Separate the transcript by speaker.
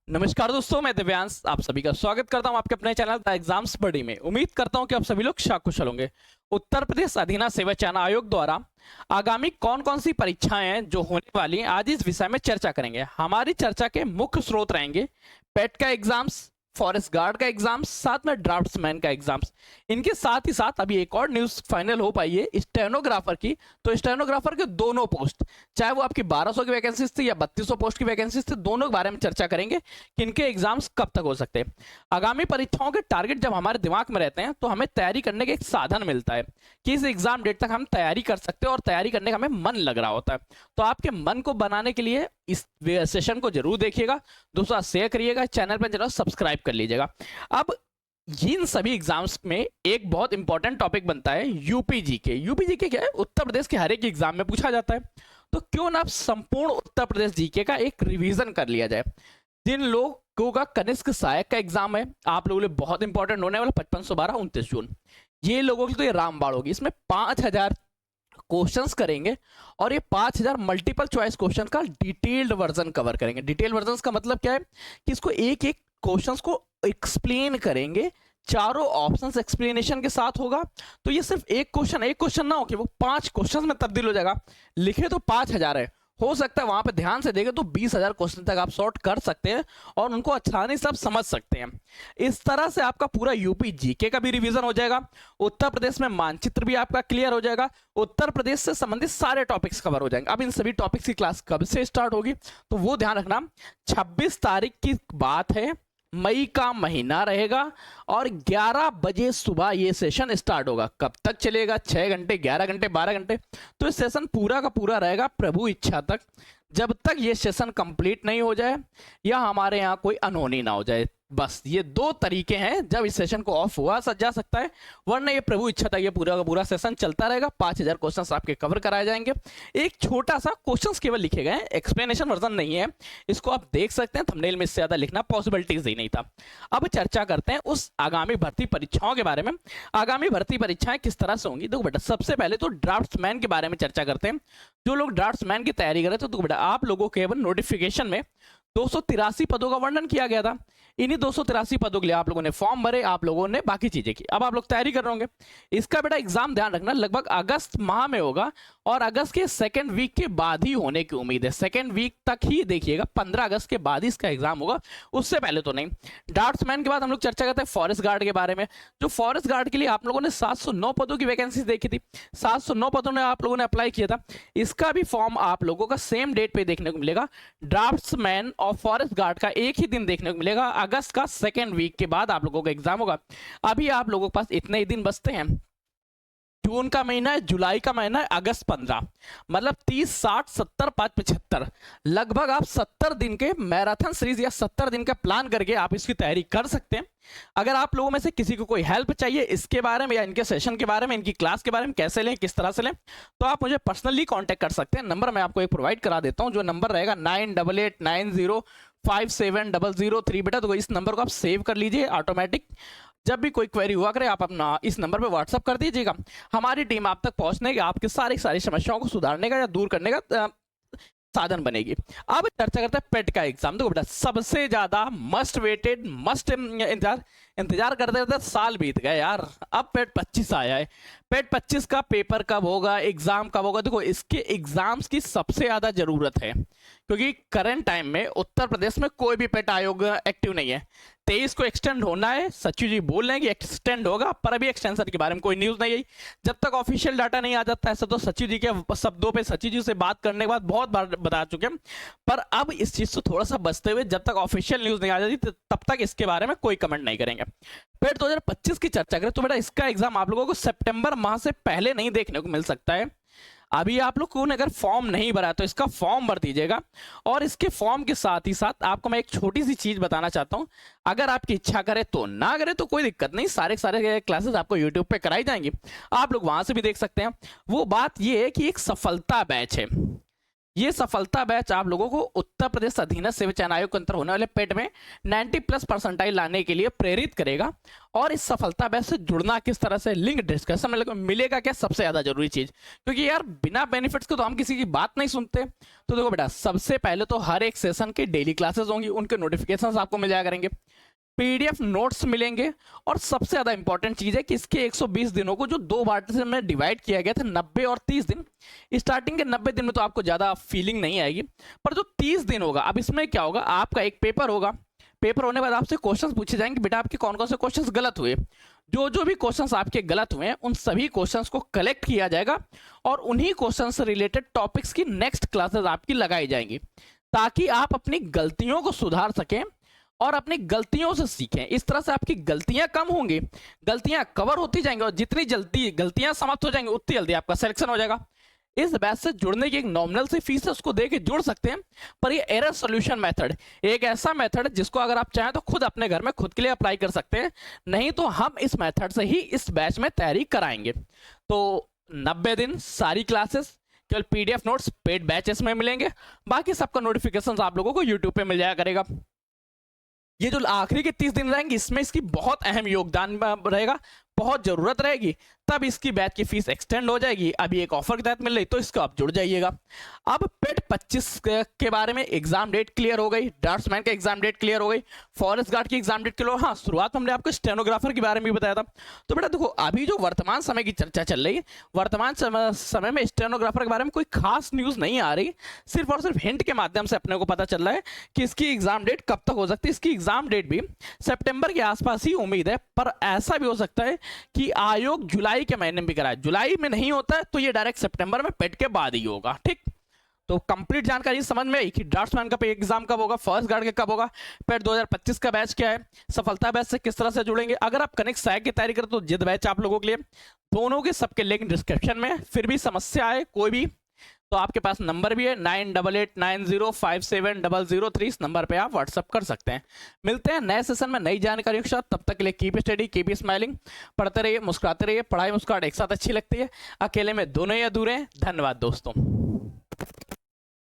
Speaker 1: नमस्कार दोस्तों, मैं दिव्यांश आप सभी का स्वागत करता हूं आपके अपने चैनल द एग्जाम्स बडी में। उम्मीद करता हूं कि आप सभी लोग शाकुशल होंगे। उत्तर प्रदेश अधीना सेवा चयन आयोग द्वारा आगामी कौन कौन सी परीक्षाएं हैं जो होने वाली हैं, आज इस विषय में चर्चा करेंगे। हमारी चर्चा के मुख्य स्रोत रहेंगे पेट का एग्जाम्स, फॉरेस्ट गार्ड का एग्जाम्स, साथ में ड्राफ्ट्समैन का एग्जाम्स। इनके साथ ही साथ अभी एक और न्यूज फाइनल हो पाई है स्टेनोग्राफर की। तो स्टेनोग्राफर के दोनों पोस्ट, चाहे वो आपकी 1200 की वैकेंसी थी या 3200 पोस्ट की वैकेंसी थी, दोनों के बारे में चर्चा करेंगे कि इनके एग्जाम्स कब तक हो सकते हैं। आगामी परीक्षाओं के टारगेट जब हमारे दिमाग में रहते हैं तो हमें तैयारी करने का एक साधन मिलता है कि इस एग्जाम डेट तक हम तैयारी कर सकते हैं और तैयारी करने का हमें मन लग रहा होता है। तो आपके मन को बनाने के लिए इस सेशन को जरूर देखिएगा, दोस्तों शेयर करिएगा, चैनल पर जरूर सब्सक्राइब कर लीजिएगा। अब इन सभी एग्जाम्स में एक बहुत इंपॉर्टेंट टॉपिक बनता है यूपी के। यूपी जीके क्या है? उत्तर प्रदेश के हर एक एग्जाम में पूछा जाता है। तो क्यों ना संपूर्ण उत्तर प्रदेश जीके का एक रिवीजन कर लिया जाए। जिन लोगों का कनिष्क सहायक का एग्जाम है, आप लोगों के लिए बहुत इंपॉर्टेंट होने वाला 5512 29 जून, ये लोगों की तो ये रामबाण होगी। इसमें 5000 क्वेश्चंस करेंगे और ये 5000 मल्टीपल चॉइस क्वेश्चन का डिटेल्ड वर्जन कवर करेंगे। डिटेल्ड वर्जन का मतलब क्या है कि इसको एक एक क्वेश्चंस को एक्सप्लेन करेंगे, चारों ऑप्शंस एक्सप्लेनेशन के साथ होगा। तो ये सिर्फ एक क्वेश्चन ना हो कि वो 5 क्वेश्चंस में तब्दील हो जाएगा। लिखे तो 5000 है, हो सकता है वहां पे ध्यान से देखें तो 20000 क्वेश्चन तक आप सॉर्ट कर सकते हैं और उनको आसानी से आप समझ सकते हैं। इस तरह से आपका पूरा यूपी जीके का भी रिवीजन हो जाएगा। उत्तर प्रदेश में मानचित्र भी आपका क्लियर हो जाएगा। उत्तर प्रदेश से संबंधित सारे टॉपिक्स कवर हो जाएंगे। अब इन सभी टॉपिक्स की क्लास कब से स्टार्ट होगी तो वो ध्यान रखना, 26 तारीख की बात है, मई का महीना रहेगा और 11 बजे सुबह ये सेशन स्टार्ट होगा। कब तक चलेगा? 6 घंटे, 11 घंटे, 12 घंटे। तो ये सेशन पूरा का पूरा रहेगा प्रभु इच्छा तक, जब तक ये सेशन कंप्लीट नहीं हो जाए या हमारे यहाँ कोई अनहोनी ना हो जाए। बस ये दो तरीके हैं जब इस सेशन को ऑफ हुआ जा सकता है, वरना ये प्रभु इच्छा तक ये पूरा का पूरा सेशन चलता रहेगा। 5000 क्वेश्चंस आपके कवर कराए जाएंगे। एक छोटा सा क्वेश्चंस केवल लिखे गए हैं, एक्सप्लेनेशन वर्जन नहीं है। इसको आप देख सकते हैं, थंबनेल में इससे ज्यादा लिखना पॉसिबिलिटीज ही नहीं था। अब चर्चा करते हैं उस आगामी भर्ती परीक्षाओं के बारे में। आगामी भर्ती परीक्षाएं किस तरह से होंगी? देखो बेटा, सबसे पहले तो ड्राफ्ट्समैन के बारे में चर्चा करते हैं। जो लोग ड्राफ्ट्समैन की तैयारी कर रहे थे तो बेटा आप लोगों के नोटिफिकेशन में 283 पदों का वर्णन किया गया था। इन्हीं 283 पदों के लिए आप लोगों ने फॉर्म भरे, आप लोगों ने बाकी चीजें की। अब आप लोग तैयारी कर रहे होंगे। इसका बेटा एग्जाम ध्यान रखना लगभग अगस्त माह में होगा और अगस्त के सेकेंड वीक के बाद ही होने की उम्मीद है। सेकेंड वीक तक ही देखिएगा, 15 अगस्त के बाद ही इसका एग्जाम होगा, उससे पहले तो नहीं। ड्राफ्ट्समैन के बाद हम लोग चर्चा करते हैं फॉरेस्ट गार्ड के बारे में। जो फॉरेस्ट गार्ड के लिए आप लोगों ने 709 पदों की वैकेंसी देखी थी, 709 पदों ने आप लोगों ने अप्लाई किया था। इसका भी फॉर्म आप लोगों का सेम डेट पे देखने को मिलेगा। ड्राफ्ट्समैन और फॉरेस्ट गार्ड का एक ही दिन देखने को मिलेगा, अगस्त का सेकेंड वीक के बाद आप लोगों का एग्जाम होगा। अभी आप लोगों के पास इतने ही दिन बचते हैं। जून का महीना है, जुलाई का महीना है, अगस्त 15, मतलब 30, 60, 70, 5, 75, लगभग आप 70 दिन के मैराथन सीरीज या 70 दिन का प्लान करके आप इसकी तैयारी कर सकते हैं। अगर आप लोगों में से किसी को कोई हेल्प चाहिए इसके बारे में या इनके सेशन के बारे में, इनकी क्लास के बारे में, कैसे लें, किस तरह से लें, तो आप मुझे पर्सनली कांटेक्ट कर सकते हैं। नंबर मैं आपको एक प्रोवाइड करा देता हूं, जो नंबर रहेगा 9889057003। बेटा तो इस नंबर को आप सेव कर लीजिए ऑटोमेटिक। जब भी कोई क्वेरी हुआ करे आप अपना इस नंबर पे व्हाट्सअप कर दीजिएगा। हमारी टीम आप तक पहुंचने के, आपके सारी समस्याओं को सुधारने का या दूर करने का साधन बनेगी। अब चर्चा करते हैं पेट का एग्जाम। देखो बेटा, सबसे ज्यादा मस्ट वेटेड, मस्ट इंतजार करते करते साल बीत गए यार। अब पेट 25 आया है। पेट 25 का पेपर कब होगा, एग्जाम कब होगा? देखो, इसके एग्जाम्स की सबसे ज्यादा जरूरत है क्योंकि करंट टाइम में उत्तर प्रदेश में कोई भी पेट आयोग एक्टिव नहीं है। 23 को एक्सटेंड होना है, सचिव जी बोल रहे हैं कि एक्सटेंड होगा, पर अभी एक्सटेंशन के बारे में कोई न्यूज नहीं आई। जब तक ऑफिशियल डाटा नहीं आ जाता, ऐसा तो सचिव जी के शब्दों पे, सचिव जी से बात करने के बाद बहुत बार बता चुके हैं, पर अब इस चीज से थोड़ा सा बचते हुए, जब तक ऑफिशियल न्यूज नहीं आ जाती तब तक इसके बारे में कोई कमेंट नहीं करेंगे। पेट 2025 की चर्चा करें तो बेटा इसका एग्जाम आप लोगों को सितंबर माह से पहले नहीं देखने को मिल सकता है। अभी आप लोग को अगर फॉर्म नहीं भरा तो इसका फॉर्म भर दीजिएगा। और इसके फॉर्म के साथ ही साथ आपको मैं एक छोटी सी चीज बताना चाहता हूं, अगर आपकी इच्छा करे तो, ना करे तो कोई दिक्कत नहीं, सारे क्लासेस आपको यूट्यूब पे कराई जाएंगी, आप लोग वहां से भी देख सकते हैं। वो बात ये है कि एक सफलता बैच है, ये सफलता बैच आप लोगों को उत्तर प्रदेश अधीनस्थ सेवा चयन आयोग के अंतर होने वाले पेट में 90+ लाने के लिए प्रेरित करेगा। और इस सफलता बैच से जुड़ना किस तरह से, लिंक डिस्क्रिप्शन में मिलेगा क्या, सबसे ज्यादा जरूरी चीज, क्योंकि यार बिना बेनिफिट्स के तो हम किसी की बात नहीं सुनते। तो देखो बेटा, सबसे पहले तो हर एक सेशन की डेली क्लासेस होंगी, उनके नोटिफिकेशन आपको मिल जाया करेंगे, पीडीएफ नोट्स मिलेंगे, और सबसे ज्यादा इंपॉर्टेंट चीज है कि इसके 120 दिनों को जो दो पार्ट में डिवाइड किया गया था, 90 और 30 दिन। स्टार्टिंग के 90 दिन में तो आपको ज्यादा फीलिंग नहीं आएगी, पर जो 30 दिन होगा, अब इसमें क्या होगा, आपका एक पेपर होगा, पेपर होने के बाद आपसे क्वेश्चंस पूछे जाएंगे, बेटा आपके कौन कौन से क्वेश्चंस गलत हुए, जो जो भी क्वेश्चंस आपके गलत हुए हैं उन सभी क्वेश्चंस को कलेक्ट किया जाएगा, और उन्हीं क्वेश्चन से रिलेटेड टॉपिक्स की नेक्स्ट क्लासेस आपकी लगाई जाएंगी, ताकि आप अपनी गलतियों को सुधार सकें और अपनी गलतियों से सीखें। इस तरह से आपकी गलतियां कम होंगी, गलतियां कवर होती जाएंगी, और जितनी जल्दी गलतियां समाप्त हो जाएंगी उतनी जल्दी आपका सिलेक्शन हो जाएगा। इस बैच से जुड़ने की एक नॉमिनल सी फीस है, उसको दे के जुड़ सकते हैं, पर ये एरर सॉल्यूशन मेथड एक ऐसा मेथड है जिसको अगर आप चाहें तो खुद अपने घर में खुद के लिए अप्लाई कर सकते हैं, नहीं तो हम इस मेथड से ही इस बैच में तैयारी कराएंगे। तो 90 दिन सारी क्लासेस, केवल पीडीएफ नोट्स पेड बैचेस में मिलेंगे, बाकी सबका नोटिफिकेशन आप लोगों को यूट्यूब पे मिल जाया करेगा। ये जो आखिरी के 30 दिन रहेंगे, इसमें इसकी बहुत अहम योगदान रहेगा, बहुत जरूरत रहेगी, तब इसकी बैच की फीस एक्सटेंड हो जाएगी। अभी एक ऑफर के तहत मिल रही, तो इसको आप जुड़ जाइएगा। अब पेट 25 के बारे में एग्जाम डेट क्लियर हो गई, ड्राफ्ट्समैन का एग्जाम डेट क्लियर हो गई, फॉरेस्ट गार्ड की एग्जाम डेट क्लियर हो। हाँ, शुरुआत में हमने आपको स्टेनोग्राफर के बारे में भी बताया था। तो बेटा देखो, अभी जो वर्तमान समय की चर्चा चल रही है, वर्तमान समय में स्टेनोग्राफर के बारे में कोई खास न्यूज नहीं आ रही, सिर्फ और सिर्फ हिंट के माध्यम से अपने को पता चल रहा है कि इसकी एग्जाम डेट कब तक हो सकती है। इसकी एग्जाम डेट भी सितंबर के आसपास ही उम्मीद है, पर ऐसा भी हो सकता है कि आयोग जुलाई के महीने में भी कराए। जुलाई में नहीं होता है तो ये डायरेक्ट सितंबर में पेट के बाद ही होगा। ठीक, तो कंप्लीट जानकारी समझ में आई कि ड्राफ्ट्समैन का एग्जाम कब होगा, फर्स्ट गार्ड का कब होगा, पेट 2025 का बैच क्या है, सफलता बैच से किस तरह से जुड़ेंगे। अगर आप कनेक्ट सहायक की तैयारी करें तो जिद बैच आप लोगों के लिए, दोनों के सबके लिंक डिस्क्रिप्शन में। फिर भी समस्या है कोई भी तो आपके पास नंबर भी है 9889057003, इस नंबर पे आप व्हाट्सअप कर सकते हैं। मिलते हैं नए सेशन में नई जानकारियों के साथ, तब तक के लिए कीप स्टडी, कीप स्माइलिंग, पढ़ते रहिए, मुस्कुराते रहिए। पढ़ाई मुस्कुराहट एक साथ अच्छी लगती है, अकेले में दोनों ही अधूरे हैं। धन्यवाद दोस्तों।